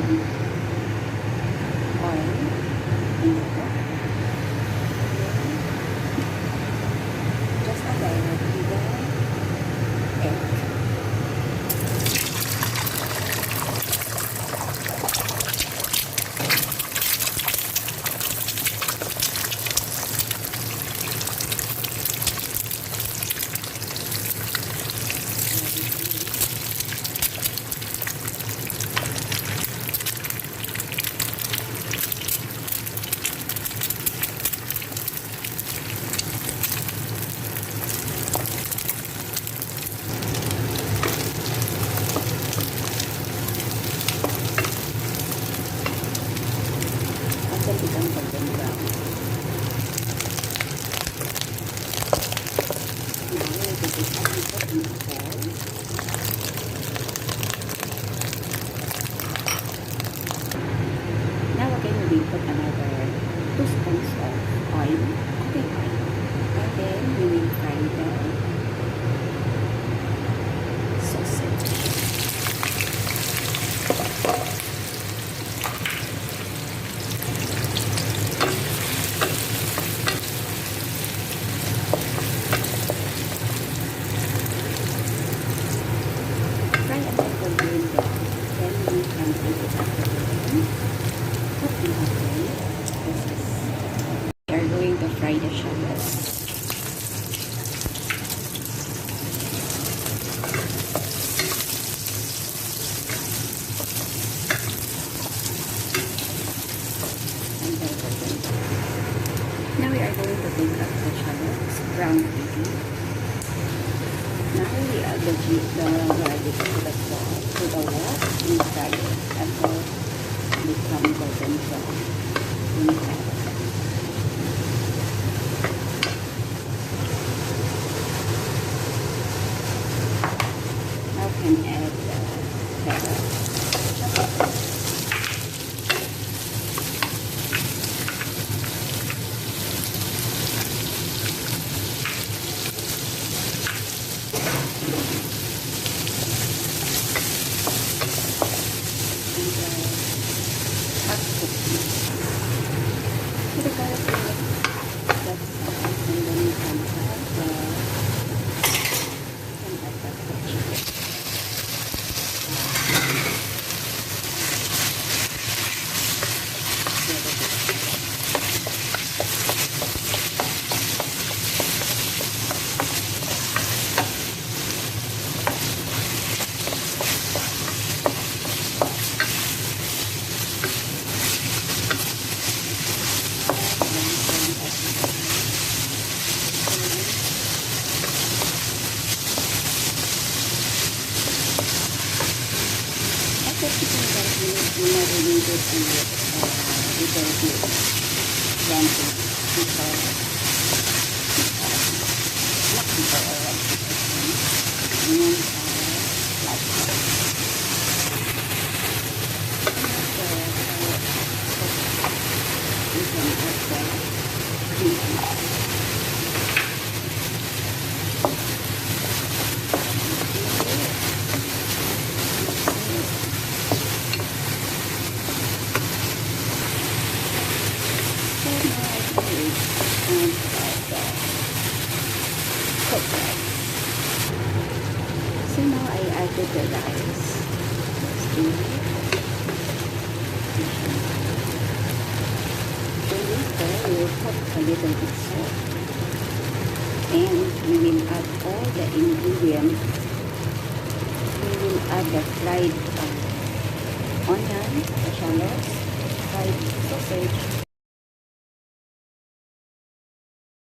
oil in the pot. Just add directly the egg. Until become golden brown. Now we will put it in a bowl. Now again we will put another 2 spoons of oil, cooking oil, and then we will fry the sausage. Fry until golden brown. Then we can take it out of the oven. Put in a bowl. We are going to fry the shallots. Now we are going to take out the shallots, brown baby. Now we add the garlic to the wok and fry it until become golden brown. Now can add the carrot. Marinated with little bit then people not people or and then like you can add the green So now I added the rice. In this bowl, we will put a little bit salt. And we will add all the ingredients. We will add the fried onion, the shallots, fried sausage,